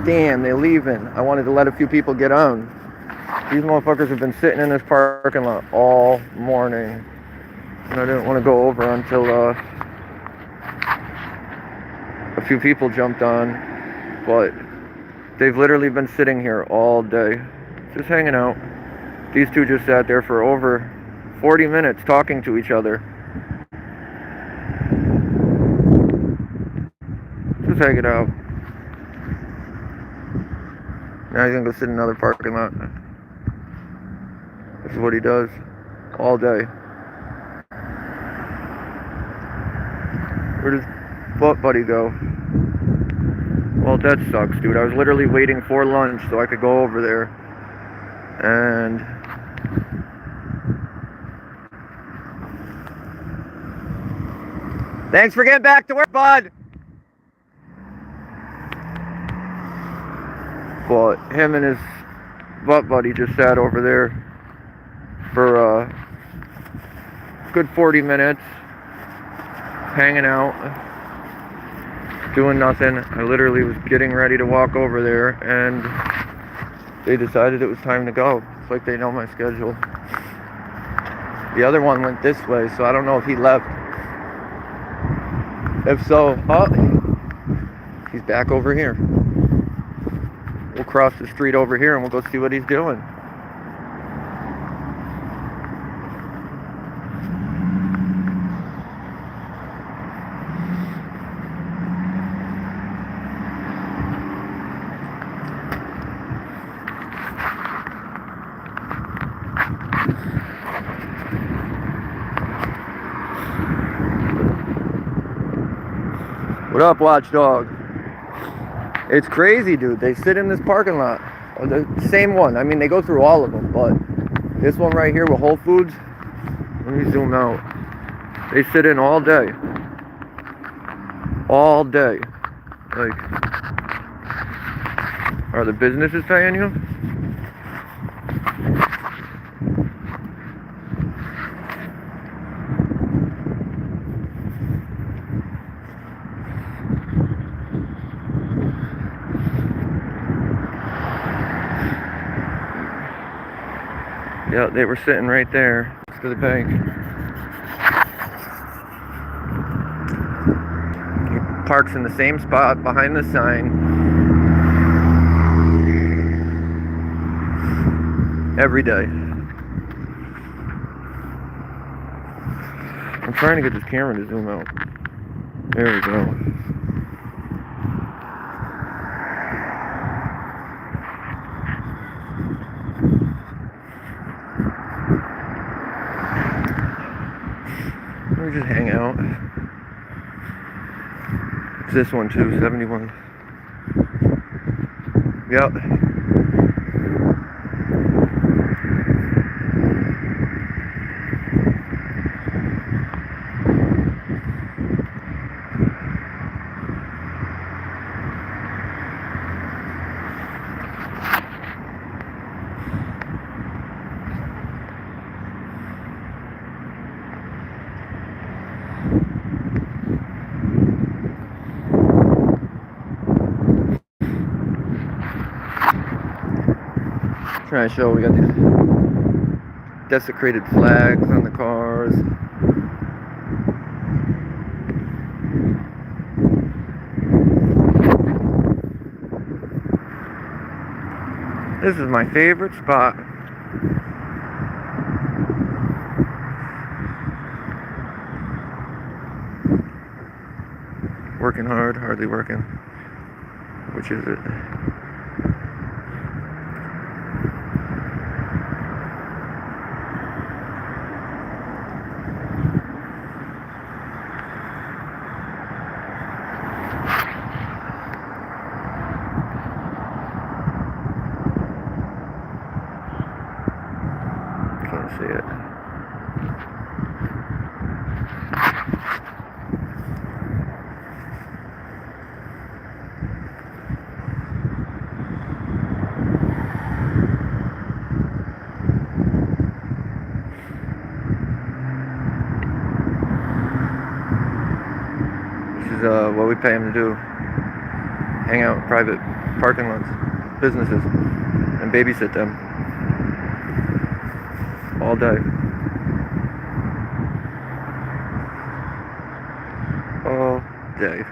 Damn, they're leaving. I wanted to let a few people get on. These motherfuckers have been sitting in this parking lot all morning. And I didn't want to go over until a few people jumped on. But they've literally been sitting here all day, just hanging out. These two just sat there for over 40 minutes talking to each other. Just hanging out. Now he's gonna go sit in another parking lot. This is what he does all day. Where does butt buddy go? Well, that sucks, dude. I was literally waiting for lunch so I could go over there. And thanks for getting back to work, bud. But him and his butt buddy just sat over there for a good 40 minutes, hanging out, doing nothing. I literally was getting ready to walk over there, and they decided it was time to go. It's like they know my schedule. The other one went this way, so I don't know if he left. If so, oh, he's back over here. We'll cross the street over here and we'll go see what he's doing. What up, watchdog? It's crazy, dude. They sit in this parking lot. The same one. I mean, they go through all of them, but this one right here with Whole Foods, let me zoom out. They sit in all day. All day. Like, are the businesses paying you? Yeah, they were sitting right there next to the bank. He parks in the same spot behind the sign every day. I'm trying to get this camera to zoom out. There we go. We just hang out. It's this one too, 71. Yep. Trying to show we got these desecrated flags on the cars. This is my favorite spot. Working hard, hardly working. Which is it? See it. This is what we pay him to do. hang out in private parking lots, businesses, and babysit them all day. All day.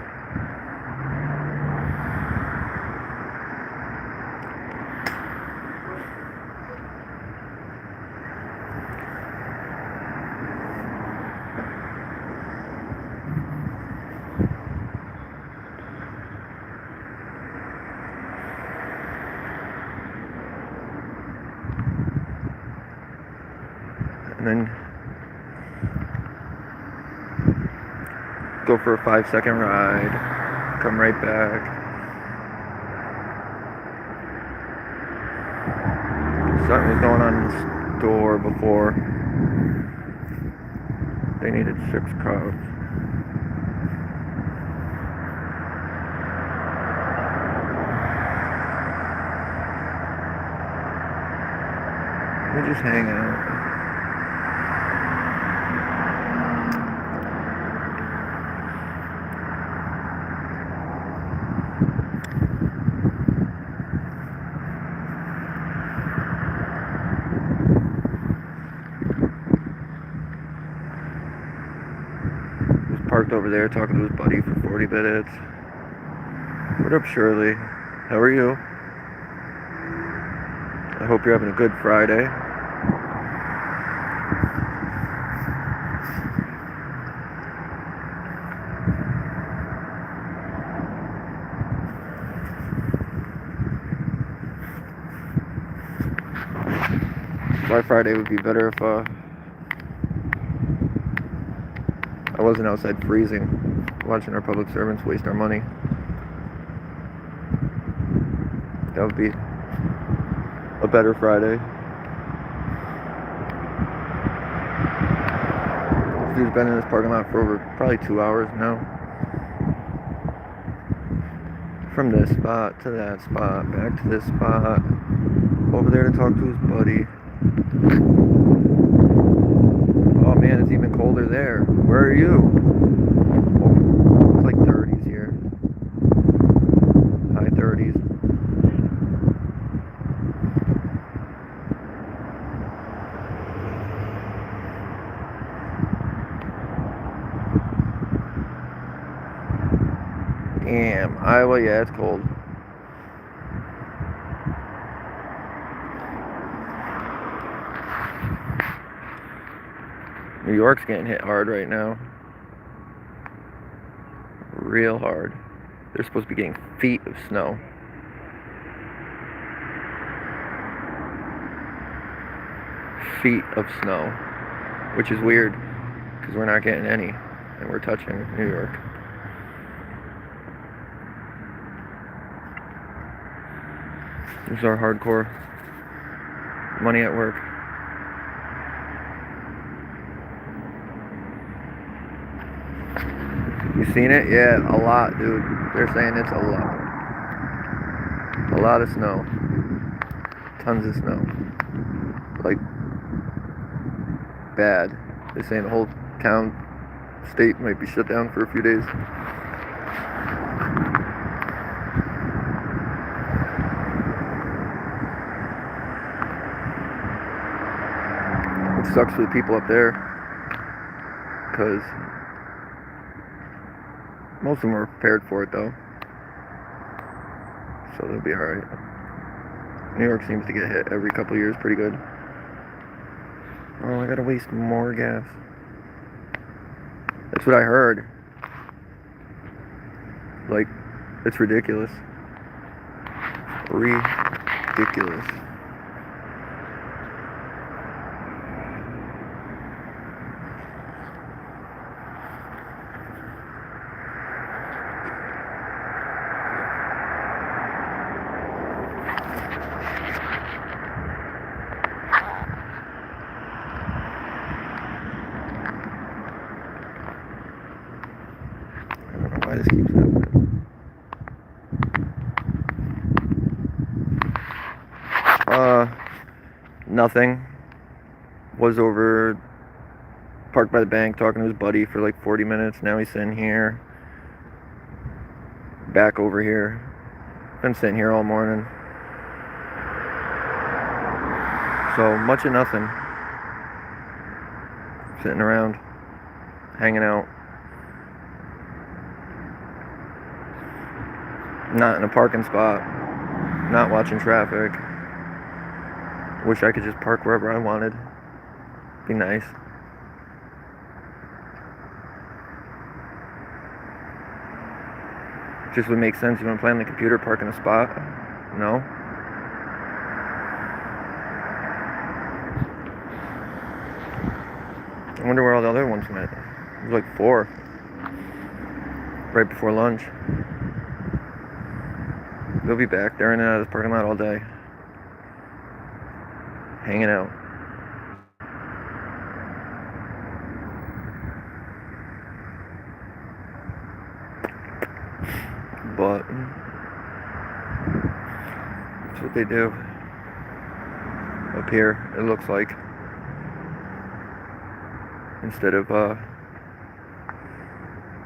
And then go for a 5-second ride, come right back. Something was going on in the store before. They needed 6 cops. We just hang out. Parked over there talking to his buddy for 40 minutes. What up, Shirley? How are you? I hope you're having a good Friday. My Friday would be better if I wasn't outside freezing, watching our public servants waste our money. That would be a better Friday. This dude's been in this parking lot for over probably 2 hours now. From this spot to that spot, back to this spot, over there to talk to his buddy. Oh man, it's even colder there. Where are you? Oh, it's like 30s here. High 30s. Damn, Iowa, yeah, it's cold. New York's getting hit hard right now. Real hard. They're supposed to be getting feet of snow. Feet of snow. Which is weird, because we're not getting any, and we're touching New York. This is our hardcore money at work. You seen it? Yeah, a lot, dude. They're saying it's a lot. A lot of snow. Tons of snow. Like, bad. They're saying the whole town, state might be shut down for a few days. It sucks for the people up there, because most of them are prepared for it though, so they'll be alright. New York seems to get hit every couple of years pretty good. Oh, I gotta waste more gas. That's what I heard. Like, it's ridiculous. Ridiculous. Why this keeps happening. Nothing. Was over, parked by the bank, talking to his buddy for like 40 minutes. Now he's sitting here. Back over here. Been sitting here all morning. So much of nothing. Sitting around, hanging out. Not in a parking spot. Not watching traffic. Wish I could just park wherever I wanted. Be nice. Just would make sense. You want to play on the computer, park in a spot? No? I wonder where all the other ones went. It was like 4. Right before lunch. They'll be back. They're in and out of this parking lot all day. Hanging out. But that's what they do. Up here, it looks like. Instead of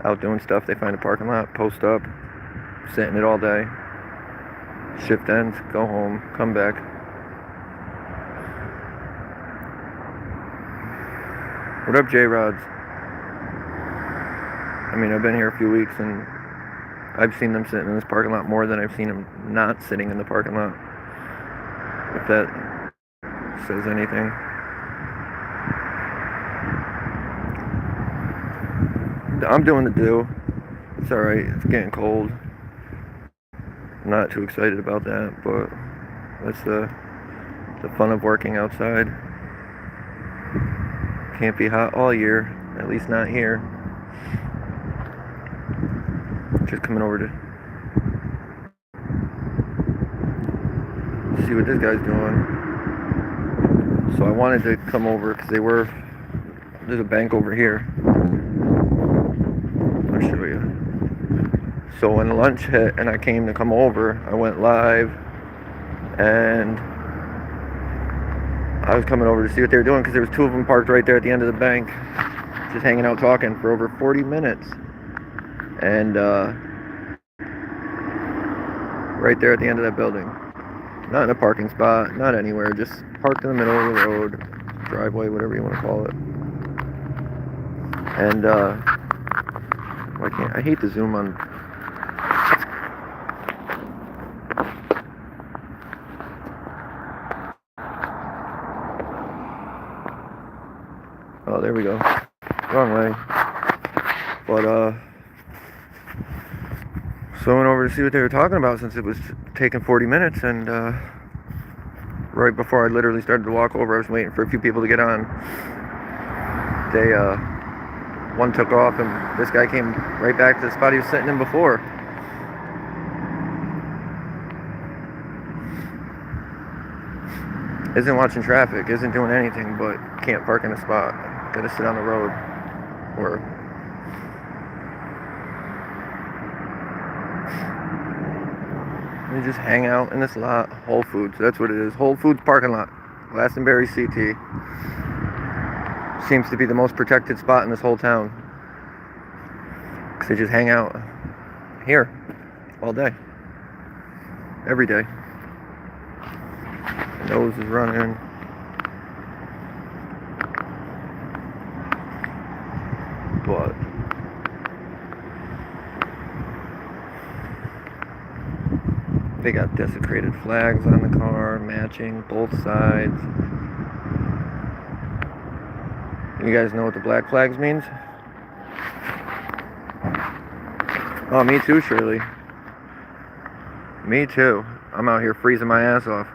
out doing stuff, they find a parking lot, post up, sit in it all day. Shift ends, go home, come back. What up, J-Rods? I mean, I've been here a few weeks and I've seen them sitting in this parking lot more than I've seen them not sitting in the parking lot. If that says anything. I'm doing the do. It's alright, it's getting cold. I'm not too excited about that, but that's the fun of working outside. Can't be hot all year, at least not here. Just coming over to see what this guy's doing. So I wanted to come over because there's a bank over here. I'll show you. So when lunch hit and I came to come over, I went live and I was coming over to see what they were doing because there was 2 of them parked right there at the end of the bank, just hanging out talking for over 40 minutes. And right there at the end of that building. Not in a parking spot, not anywhere, just parked in the middle of the road, driveway, whatever you want to call it. And I hate to zoom on. Oh, there we go. Wrong way. But so I went over to see what they were talking about since it was taking 40 minutes, and right before I literally started to walk over, I was waiting for a few people to get on. They one took off and this guy came right back to the spot he was sitting in before. Isn't watching traffic, isn't doing anything, but can't park in a spot. Gotta sit on the road. Or you just hang out in this lot. Whole Foods, that's what it is. Whole Foods parking lot. Glastonbury CT. Seems to be the most protected spot in this whole town. Because they just hang out here all day. Every day. The nose is running. But they got desecrated flags on the car, matching both sides. You guys know what the black flags means? Oh, me too, Shirley. Me too. I'm out here freezing my ass off,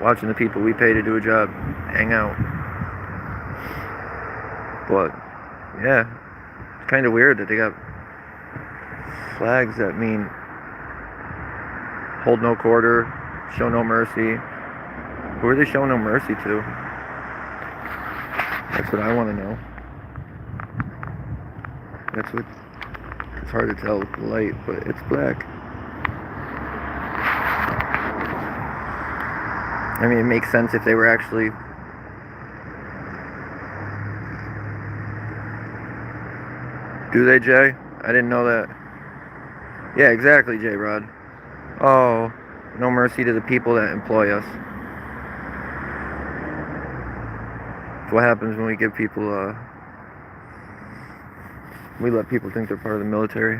watching the people we pay to do a job hang out. But yeah, it's kind of weird that they got flags that mean hold no quarter, show no mercy. Who are they showing no mercy to? That's what I want to know. That's what, it's hard to tell with the light, but it's black. I mean, it makes sense if they were actually do they, Jay? I didn't know that. Yeah, exactly, J-Rod. Oh, no mercy to the people that employ us. It's what happens when we give people, we let people think they're part of the military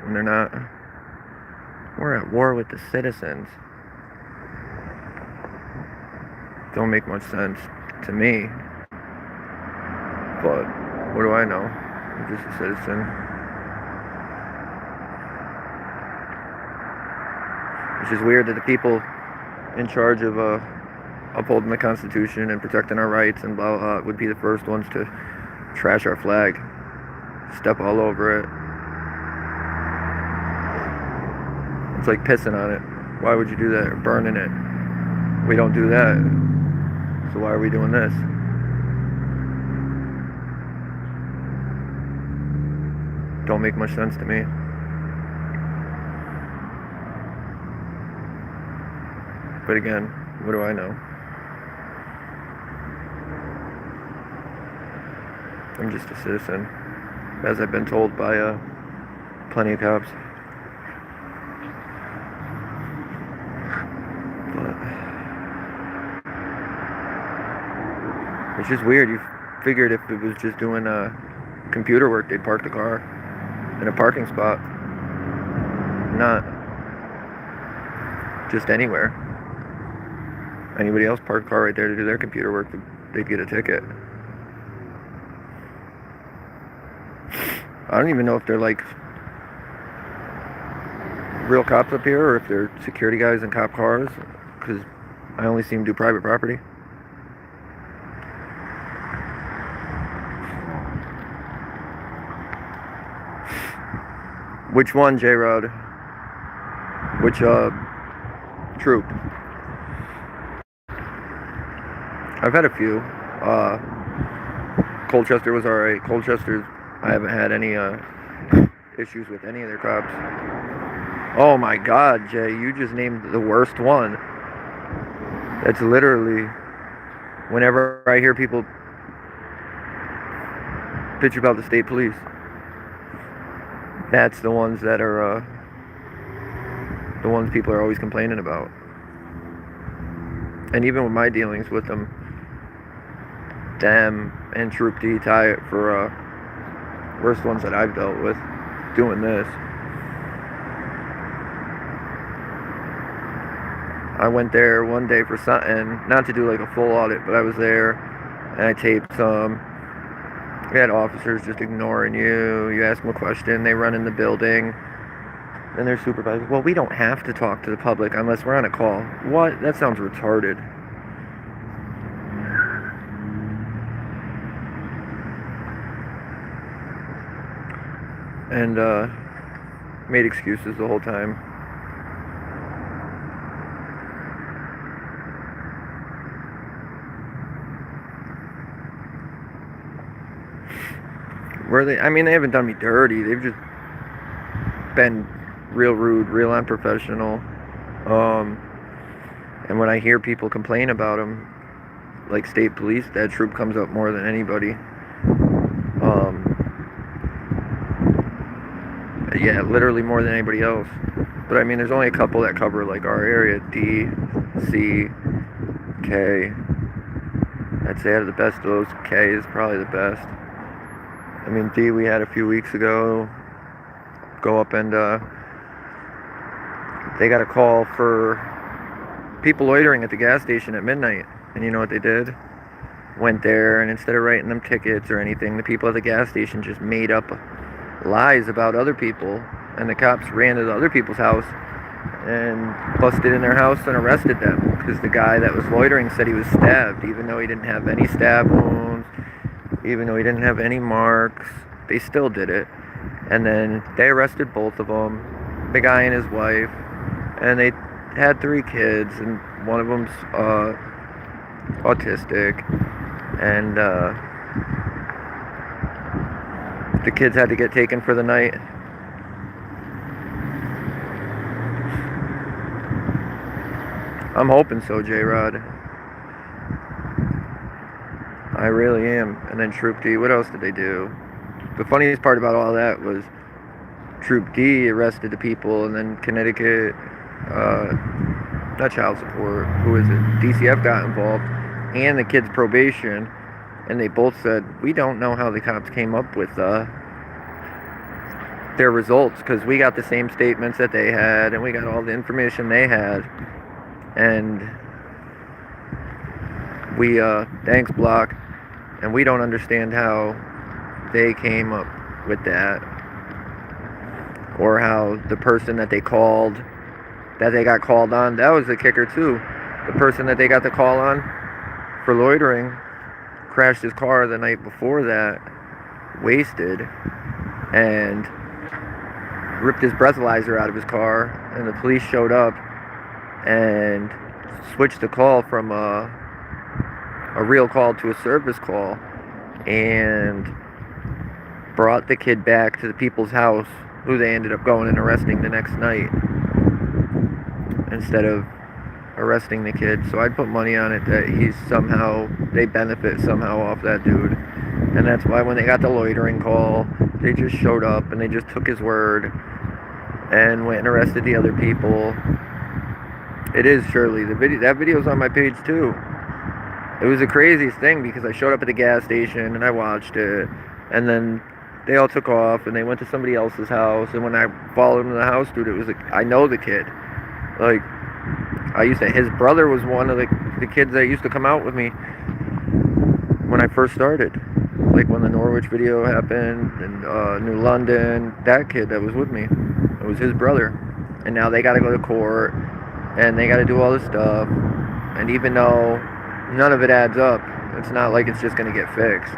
when they're not. We're at war with the citizens. Don't make much sense to me. But what do I know? I'm just a citizen. It's just weird that the people in charge of upholding the Constitution and protecting our rights and blah, blah, blah would be the first ones to trash our flag, step all over it. It's like pissing on it. Why would you do that? Or burning it? We don't do that. So why are we doing this? Don't make much sense to me. But again, what do I know? I'm just a citizen, as I've been told by plenty of cops. But it's just weird. You figured if it was just doing computer work, they'd park the car in a parking spot, not just anywhere. Anybody else park a car right there to do their computer work, they'd get a ticket. I don't even know if they're like real cops up here or if they're security guys in cop cars, because I only see them do private property. Which one, J-Rod? Which troop? I've had a few. Colchester was alright. Colchester's, I haven't had any issues with any of their cops. Oh my God, Jay, you just named the worst one. That's literally, whenever I hear people bitch about the state police, that's the ones that are the ones people are always complaining about. And even with my dealings with them and Troop D tie it for worst ones that I've dealt with doing this. I went there one day for something, not to do like a full audit, but I was there and I taped some. We had officers just ignoring you. You ask them a question, they run in the building. Then their supervisor, well, we don't have to talk to the public unless we're on a call. What? That sounds retarded. And made excuses the whole time. I mean, they haven't done me dirty. They've just been real rude, real unprofessional. And when I hear people complain about them, like state police, that troop comes up more than anybody. Yeah, literally more than anybody else. But I mean, there's only a couple that cover like our area: D, C, K. I'd say out of the best of those, K is probably the best. I mean, D we had a few weeks ago. Go up and they got a call for people loitering at the gas station at midnight. And you know what they did? Went there, and instead of writing them tickets or anything, the people at the gas station just made up lies about other people, and the cops ran to the other people's house and busted in their house and arrested them because the guy that was loitering said he was stabbed, even though he didn't have any stab wounds, even though he didn't have any marks. They still did it. And then they arrested both of them, the guy and his wife, and they had 3 kids, and one of them's autistic, and the kids had to get taken for the night. I'm hoping so, J-Rod. I really am. And then Troop D, what else did they do? The funniest part about all that was Troop D arrested the people, and then Connecticut not child support, who is it? DCF got involved, and the kid's probation, and they both said, we don't know how the cops came up with their results, because we got the same statements that they had, and we got all the information they had, and we, thanks Block, and we don't understand how they came up with that, or how the person that they called, that they got called on, that was the kicker too. The person that they got the call on for loitering crashed his car the night before that, wasted, and ripped his breathalyzer out of his car, and the police showed up and switched the call from a real call to a service call, and brought the kid back to the people's house, who they ended up going and arresting the next night instead of arresting the kid. So I'd put money on it that they benefit somehow off that dude. And that's why when they got the loitering call, they just showed up and they just took his word and went and arrested the other people. It is Shirley. That video's on my page too. It was the craziest thing, because I showed up at the gas station and I watched it, and then they all took off and they went to somebody else's house, and when I followed them to the house, dude, it was like, I know the kid. Like, his brother was one of the kids that used to come out with me when I first started. Like when the Norwich video happened, and New London, that kid that was with me, it was his brother. And now they gotta go to court, and they gotta do all this stuff, and even though none of it adds up, it's not like it's just gonna get fixed.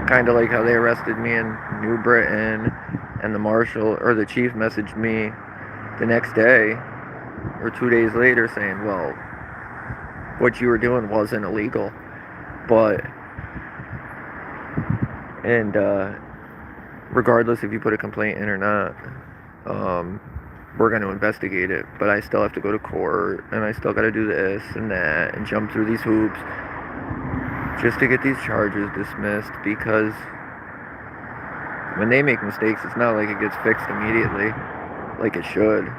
Kind of like how they arrested me in New Britain, and the marshal or the chief messaged me the next day or 2 days later saying, well, what you were doing wasn't illegal, but regardless if you put a complaint in or not, we're going to investigate it, but I still have to go to court, and I still got to do this and that and jump through these hoops just to get these charges dismissed, because when they make mistakes, it's not like it gets fixed immediately like it should.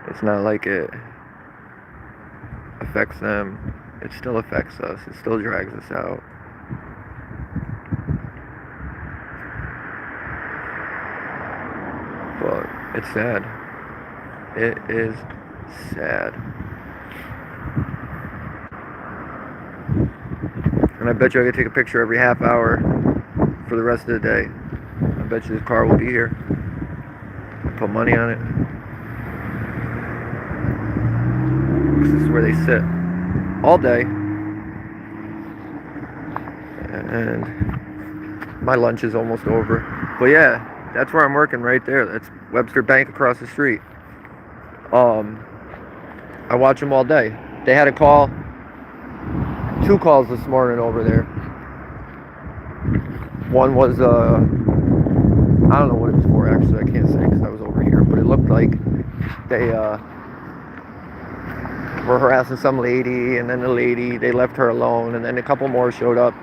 It's not like it affects them. It still affects us. It still drags us out. But it's sad. It is sad. And I bet you I could take a picture every half hour for the rest of the day. I bet you this car will be here. Put money on it. This is where they sit all day. And my lunch is almost over. But yeah, that's where I'm working right there. That's Webster Bank across the street. I watch them all day. They had a call, 2 calls this morning over there. One was, I don't know what it was for, actually. I can't say because I was over here. But it looked like they were harassing some lady, and then they left her alone, and then a couple more showed up.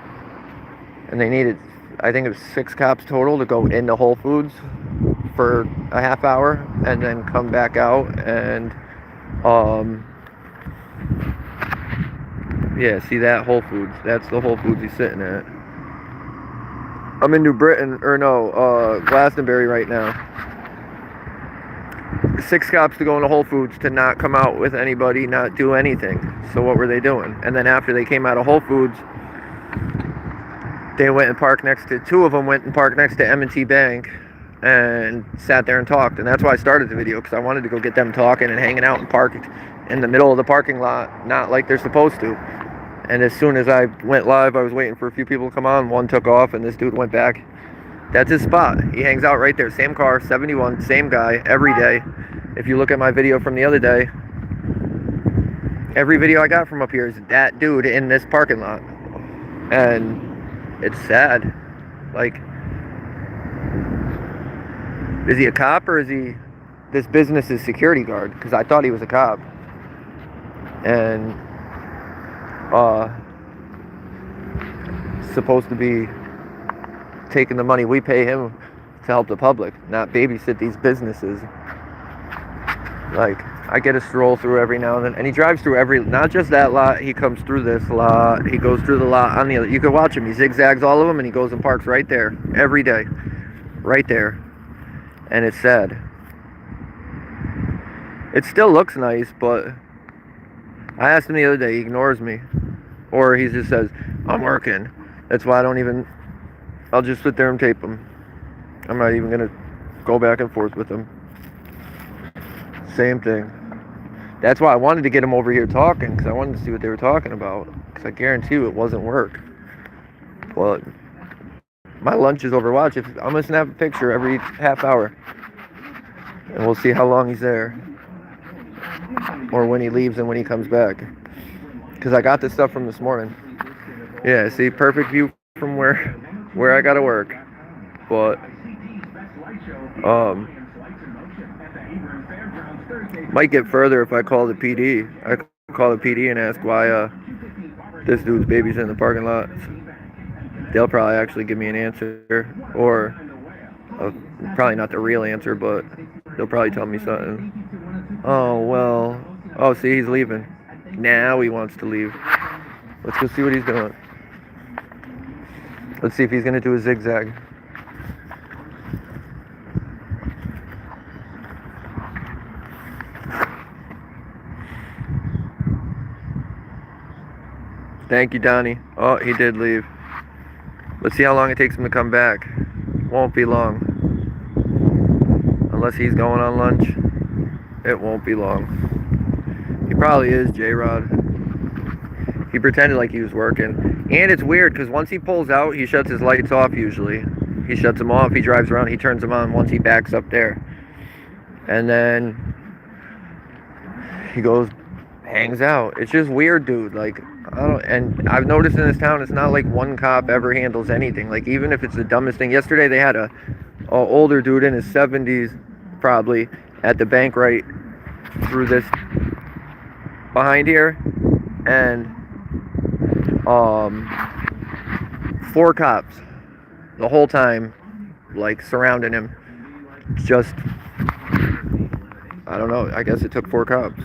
And they needed, I think it was 6 cops total to go into Whole Foods for a half hour and then come back out and yeah, see that Whole Foods, that's the Whole Foods he's sitting at. I'm in New Britain, or no, Glastonbury right now. 6 cops to go into Whole Foods to not come out with anybody, not do anything. So what were they doing? And then after they came out of Whole Foods, they went and parked next to, 2 of them went and parked next to M&T Bank and sat there and talked. And that's why I started the video, because I wanted to go get them talking and hanging out and parked in the middle of the parking lot, not like they're supposed to. And as soon as I went live, I was waiting for a few people to come on. One took off, and this dude went back. That's his spot. He hangs out right there. Same car, 71, same guy, every day. If you look at my video from the other day, every video I got from up here is that dude in this parking lot. And it's sad. Like, is he a cop, or is he this business's security guard? Because I thought he was a cop. And supposed to be taking the money we pay him to help the public, not babysit these businesses. Like, I get a stroll through every now and then, and he drives through not just that lot, he comes through this lot, he goes through the lot on the other. You can watch him, he zigzags all of them, and he goes and parks right there, every day, right there, and it's sad. It still looks nice, but I asked him the other day, he ignores me, or he just says, I'm working. That's why I'll just sit there and tape him. I'm not even gonna go back and forth with him. Same thing. That's why I wanted to get him over here talking, because I wanted to see what they were talking about, because I guarantee you it wasn't work. But my lunch is overwatch. I'm gonna snap a picture every half hour, and we'll see how long he's there, or when he leaves and when he comes back, because I got this stuff from this morning. Yeah, see, perfect view from where I gotta work. But might get further if I call the PD. I call the PD and ask why this dude's babysitting in the parking lot. They'll probably actually give me an answer, or probably not the real answer, but they'll probably tell me something. Oh, well, oh, see, he's leaving. Now he wants to leave. Let's go see what he's doing. Let's see if he's going to do a zigzag. Thank you, Donnie. Oh, he did leave. Let's see how long it takes him to come back. Won't be long. Unless he's going on lunch, it won't be long. He probably is, J-Rod. He pretended like he was working. And it's weird, because once he pulls out, he shuts his lights off usually. He shuts them off, he drives around, he turns them on once he backs up there. And then he goes, hangs out. It's just weird, dude. Like, and I've noticed in this town, it's not like one cop ever handles anything. Like, even if it's the dumbest thing. Yesterday they had a older dude in his 70s, probably, at the bank right through this, behind here, and 4 cops the whole time, like, surrounding him. Just, I don't know, I guess it took 4 cops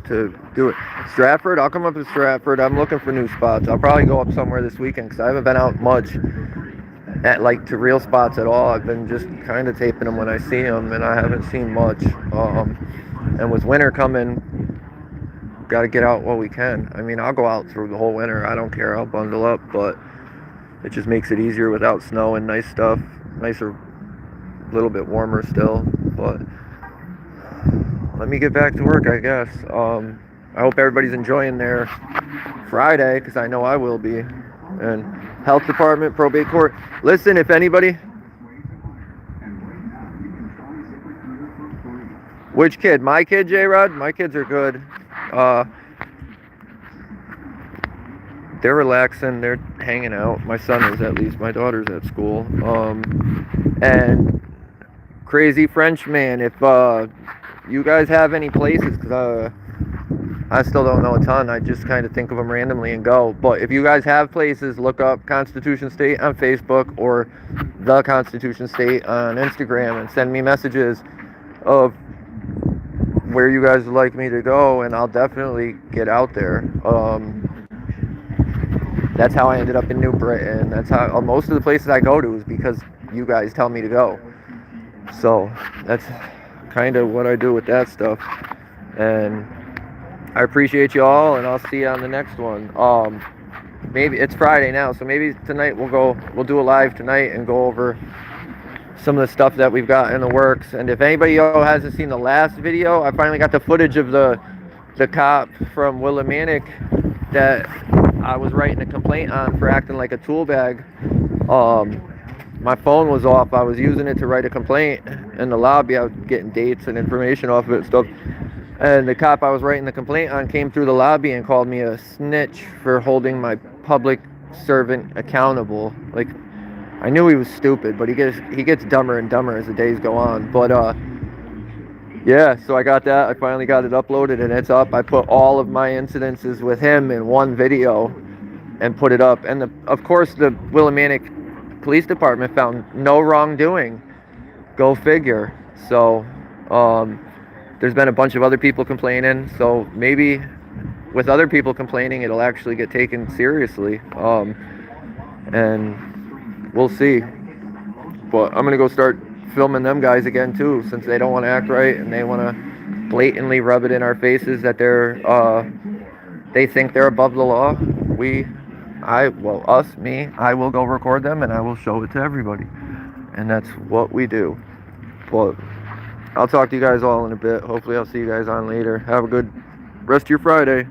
to do it. Stratford, I'll come up to Stratford. I'm looking for new spots. I'll probably go up somewhere this weekend, because I haven't been out much to real spots at all. I've been just kind of taping them when I see them, and I haven't seen much. And with winter coming, got to get out while we can. I mean, I'll go out through the whole winter. I don't care. I'll bundle up, but it just makes it easier without snow and nice stuff. Nicer, a little bit warmer still, but let me get back to work, I guess. I hope everybody's enjoying their Friday, because I know I will be. And health department, probate court. Listen, if anybody... Which kid? My kid, J-Rod? My kids are good. They're relaxing. They're hanging out. My son is, at least. My daughter's at school. And crazy French man, if you guys have any places, because I still don't know a ton. I just kind of think of them randomly and go. But if you guys have places, look up Constitution State on Facebook or The Constitution State on Instagram and send me messages of where you guys would like me to go, and I'll definitely get out there. That's how I ended up in New Britain. That's how most of the places I go to is because you guys tell me to go. So that's kind of what I do with that stuff. And I appreciate you all, and I'll see you on the next one. Maybe it's Friday now, so maybe tonight we'll do a live tonight and go over some of the stuff that we've got in the works. And if anybody hasn't seen the last video, I finally got the footage of the cop from Willimantic that I was writing a complaint on for acting like a tool bag. My phone was off. I was using it to write a complaint in the lobby. I was getting dates and information off of it and stuff. And the cop I was writing the complaint on came through the lobby and called me a snitch for holding my public servant accountable. Like, I knew he was stupid, but he gets dumber and dumber as the days go on. But yeah, so I got that. I finally got it uploaded, and it's up. I put all of my incidences with him in one video and put it up. And of course, the Willimantic Police Department found no wrongdoing. Go figure. So there's been a bunch of other people complaining, so maybe with other people complaining, it'll actually get taken seriously. And we'll see. But I'm gonna go start filming them guys again too, since they don't want to act right and they want to blatantly rub it in our faces that they think they're above the law. I will go record them and I will show it to everybody. And that's what we do. But I'll talk to you guys all in a bit. Hopefully I'll see you guys on later. Have a good rest of your Friday.